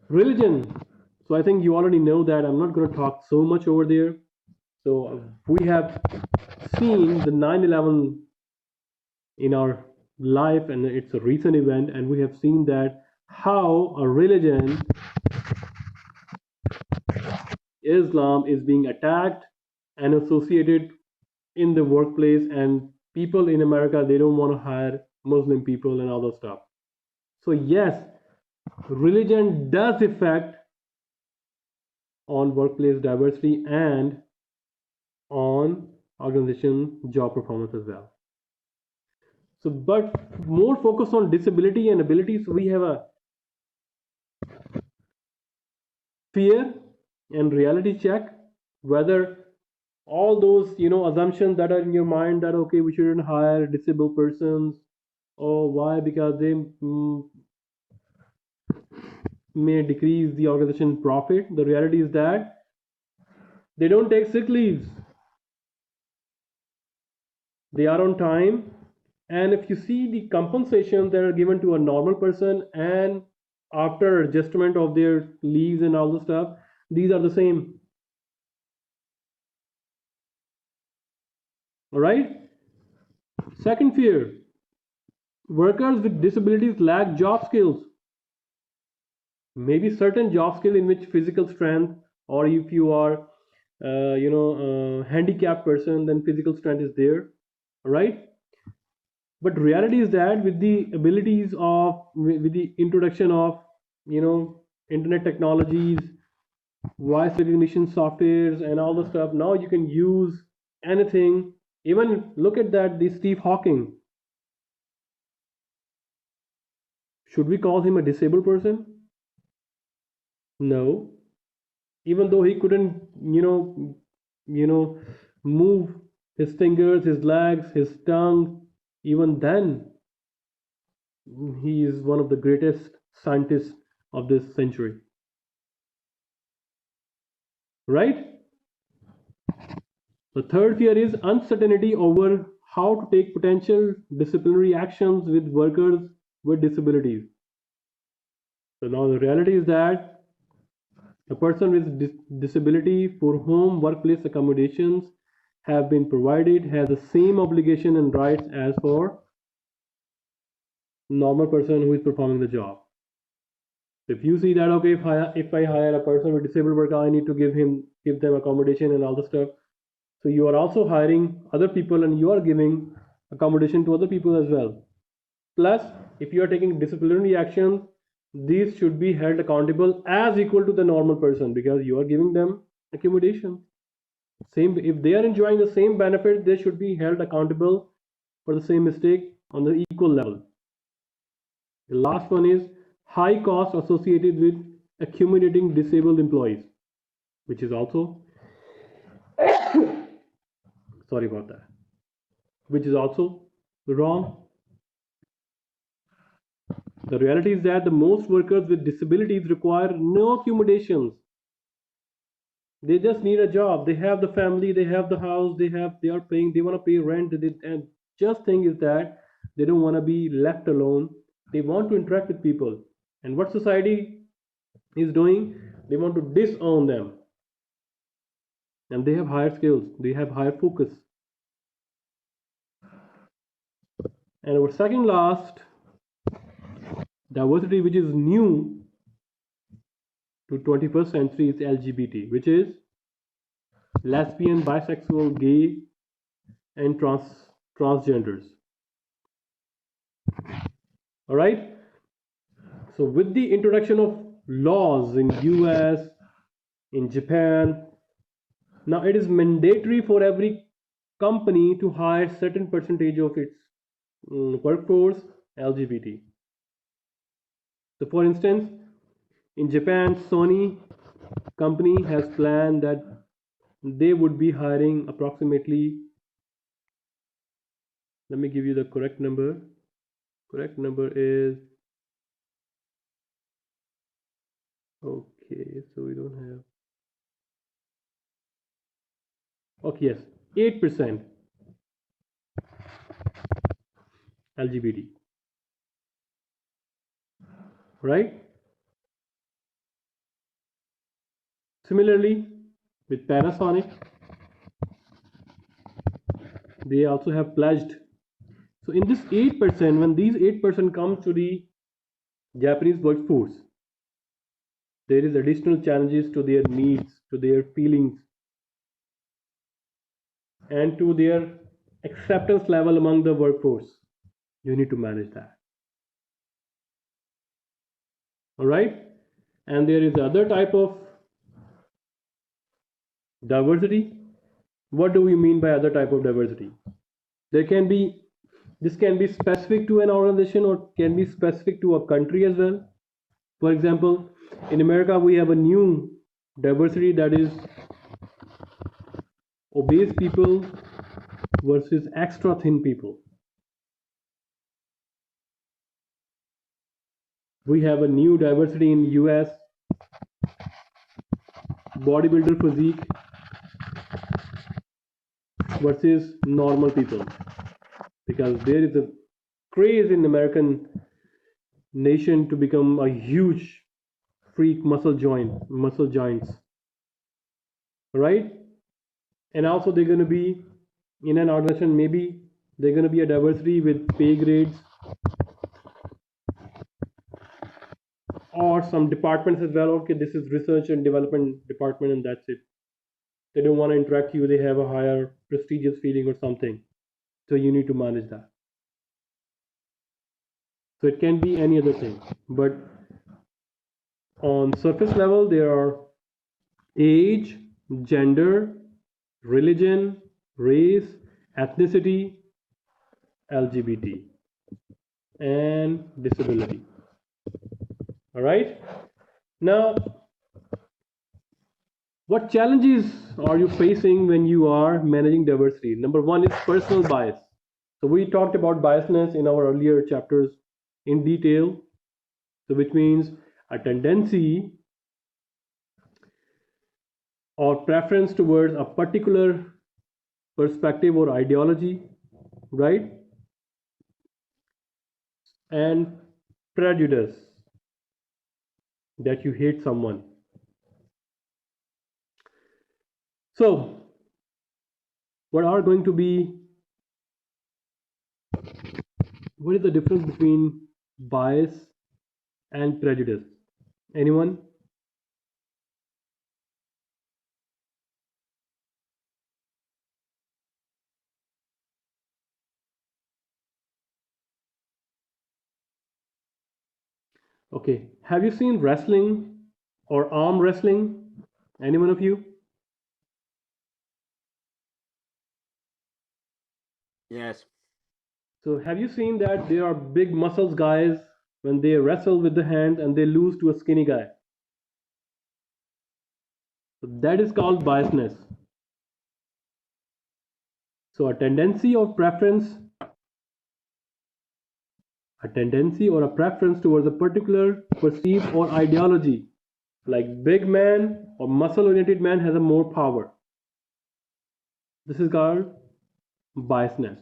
Religion. So I think you already know that. I'm not going to talk so much over there. So we have seen the 9/11 in our life, and it's a recent event, and we have seen that how a religion, Islam, is being attacked and associated in the workplace, and people in America, they don't want to hire Muslim people and other stuff. So yes, religion does affect on workplace diversity and on organization job performance as well. So but more focus on disability and abilities, we have a fear and reality check whether all those assumptions that are in your mind that okay, we shouldn't hire disabled persons, or why, because they may decrease the organization profit. The reality is that they don't take sick leaves, they are on time, and if you see the compensations that are given to a normal person and after adjustment of their leaves and all the stuff, these are the same. All right. Second fear: workers with disabilities lack job skills. Maybe certain job skill in which physical strength, or if you are handicapped person, then physical strength is there, right? But reality is that with the abilities of with the introduction of you know internet technologies, voice recognition softwares and all the stuff, now you can use anything. Even look at that, the Steve Hawking, should we call him a disabled person? No. Even though he couldn't you know move his fingers, his legs, his tongue, even then he is one of the greatest scientists of this century, right? The third fear is uncertainty over how to take potential disciplinary actions with workers with disabilities. So now the reality is that a person with disability for whom workplace accommodations have been provided has the same obligation and rights as for normal person who is performing the job. If you see that okay, if I hire a person with disabled worker, I need to give them accommodation and all the stuff. So you are also hiring other people and you are giving accommodation to other people as well. Plus, if you are taking disciplinary actions, these should be held accountable as equal to the normal person because you are giving them accommodation. Same, if they are enjoying the same benefit, they should be held accountable for the same mistake on the equal level. The last one is high cost associated with accommodating disabled employees, which is also sorry about that, which is also wrong. The reality is that the most workers with disabilities require no accommodations. They just need a job. They have the family, they have the house, they are paying, they want to pay rent, and just thing is that they don't want to be left alone. They want to interact with people. And what society is doing, they want to disown them. And they have higher skills, they have higher focus. And our second last diversity, which is new to 21st century, is LGBT, which is lesbian, bisexual, gay, and transgenders. All right. So with the introduction of laws in US, in Japan, now it is mandatory for every company to hire certain percentage of its workforce LGBT. So for instance, in Japan, Sony company has planned that they would be hiring approximately, let me give you the correct number. Correct number is, okay, so we don't have, okay, yes, 8% LGBT, right? Similarly, with Panasonic, they also have pledged. So in this 8%, when these 8% comes to the Japanese workforce, there is additional challenges to their needs, to their feelings, and to their acceptance level among the workforce. You need to manage that. All right. And there is other type of diversity. What do we mean by other type of diversity? There can be, this can be specific to an organization or can be specific to a country as well. For example, in America we have a new diversity, that is obese people versus extra thin people. We have a new diversity in US, bodybuilder physique versus normal people, because there is a craze in American nation to become a huge freak muscle giants, right? And also they're going to be in an organization, maybe they're going to be a diversity with pay grades or some departments as well. Okay, this is research and development department and that's it. They don't want to interact you, they have a higher prestigious feeling or something, so you need to manage that. So it can be any other thing, but on surface level there are age, gender, religion, race, ethnicity, LGBT, and disability. All right. Now, what challenges are you facing when you are managing diversity? Number one is personal bias. So we talked about biasness in our earlier chapters in detail. So which means a tendency or preference towards a particular perspective or ideology, right? And prejudice, that you hate someone. So, what is the difference between bias and prejudice? Anyone? Okay. Have you seen wrestling or arm wrestling? Anyone of you? Yes. So have you seen that there are big muscles guys when they wrestle with the hands and they lose to a skinny guy? So that is called biasness. So a tendency or a preference towards a particular perceived or ideology, like big man or muscle oriented man has a more power. This is called biasness.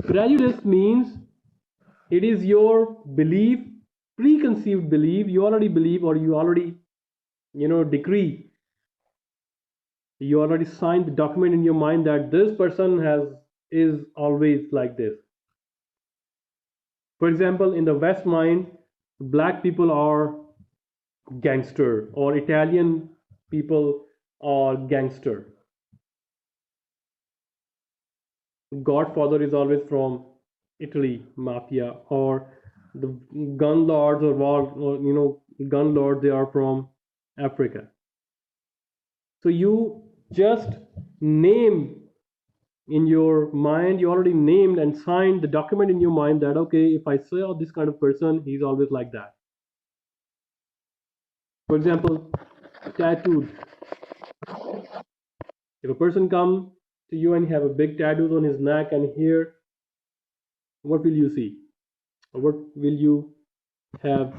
Prejudice means it is your belief, preconceived belief, you already believe or you already decree, you already signed the document in your mind that this person is always like this. For example, in the West mind, black people are gangster or Italian people are gangster. Godfather is always from Italy, mafia, or the gun lords or gun lords, they are from Africa. So you just name in your mind, you already named and signed the document in your mind that okay, if I saw this kind of person, he's always like that. For example, tattooed. If a person come to you and have a big tattoos on his neck and here, what will you see? Or what will you have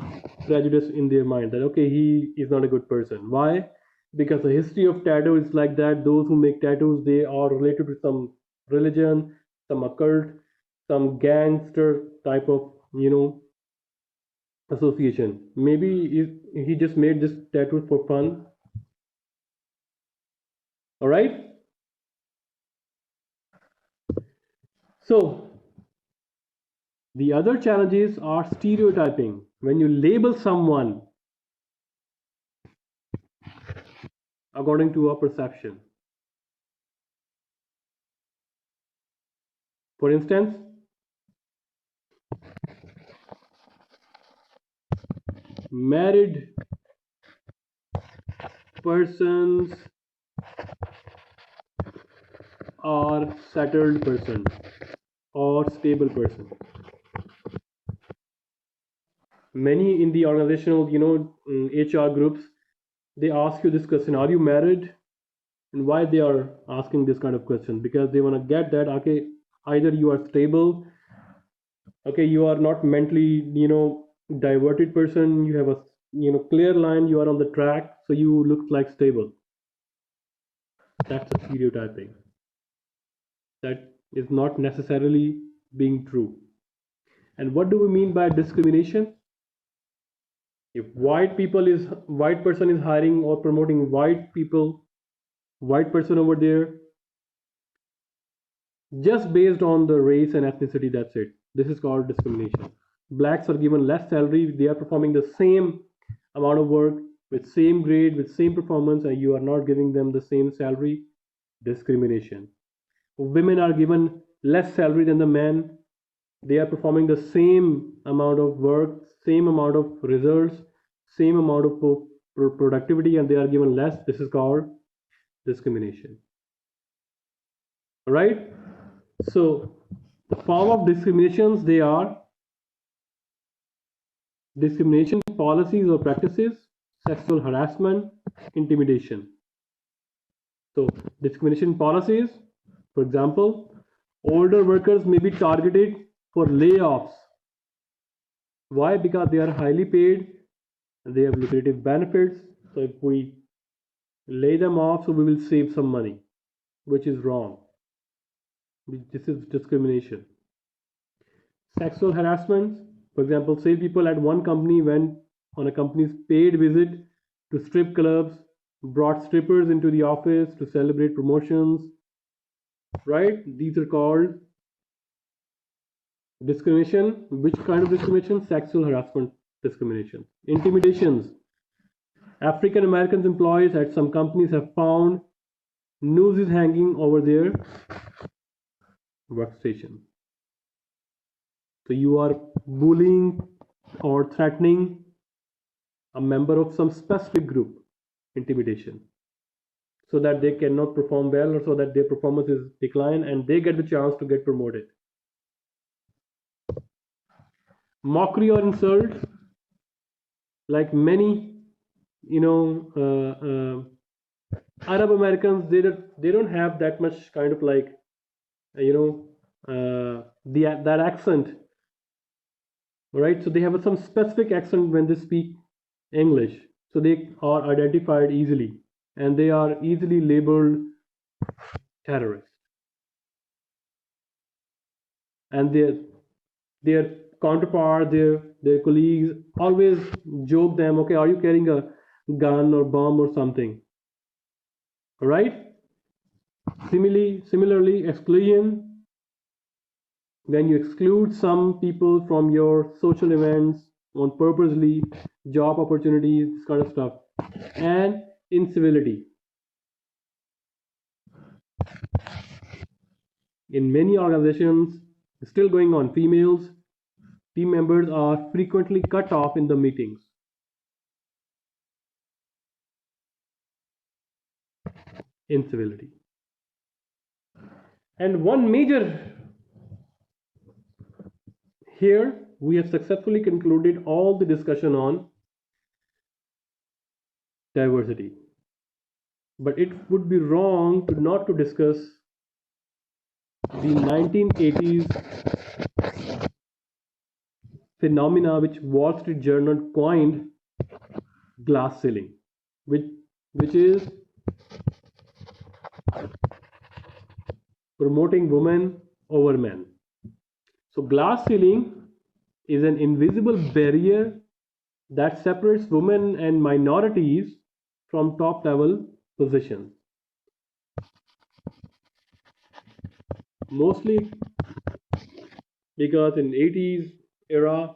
prejudice in their mind that okay, he is not a good person? Why? Because the history of tattoo is like that. Those who make tattoos, they are related to some religion, some occult, some gangster type of association. Maybe he just made this tattoo for fun, All right. So the other challenges are stereotyping. When you label someone according to a perception. For instance, married persons are settled person or stable person. Many in the organizational, HR groups, they ask you this question: Are you married? And why they are asking this kind of question? Because they want to get that, okay, either you are stable, okay, you are not mentally, diverted person. You have a, clear line. You are on the track, so you look like stable. That's a stereotyping. That is not necessarily being true. And what do we mean by discrimination? If white person is hiring or promoting white people, white person over there, just based on the race and ethnicity, that's it. This is called discrimination. Blacks are given less salary, they are performing the same amount of work with same grade, with same performance, and you are not giving them the same salary. Discrimination. Women are given less salary than the men, they are performing the same amount of work, same amount of results, same amount of productivity, and they are given less. This is called discrimination. All right. So the form of discriminations, they are discrimination policies or practices, sexual harassment, intimidation. So discrimination policies, for example, older workers may be targeted for layoffs. Why? Because they are highly paid, they have lucrative benefits. So if we lay them off, so we will save some money, which is wrong. This is discrimination. Sexual harassment, for example, say people at one company went on a company's paid visit to strip clubs, brought strippers into the office to celebrate promotions, right? These are called discrimination. Which kind of discrimination? Sexual harassment discrimination. Intimidations. African American employees at some companies have found nooses hanging over their workstation. So you are bullying or threatening a member of some specific group, intimidation, so that they cannot perform well or so that their performance is declined and they get the chance to get promoted. Mockery or insult, like many, Arab Americans, they don't have that much kind of like, that accent, right? So they have some specific accent when they speak English, so they are identified easily and they are easily labeled terrorists. And their counterpart, their colleagues always joke them, okay, are you carrying a gun or bomb or something? All right. Similarly, exclusion, when you exclude some people from your social events on purposely, job opportunities, this kind of stuff. And incivility. In many organizations, still going on, team members are frequently cut off in the meetings. Incivility. And one major, here we have successfully concluded all the discussion on diversity. But it would be wrong not to discuss the 1980s phenomena which Wall Street Journal coined glass ceiling, which is promoting women over men. So glass ceiling is an invisible barrier that separates women and minorities from top level positions. mostly because in 80s era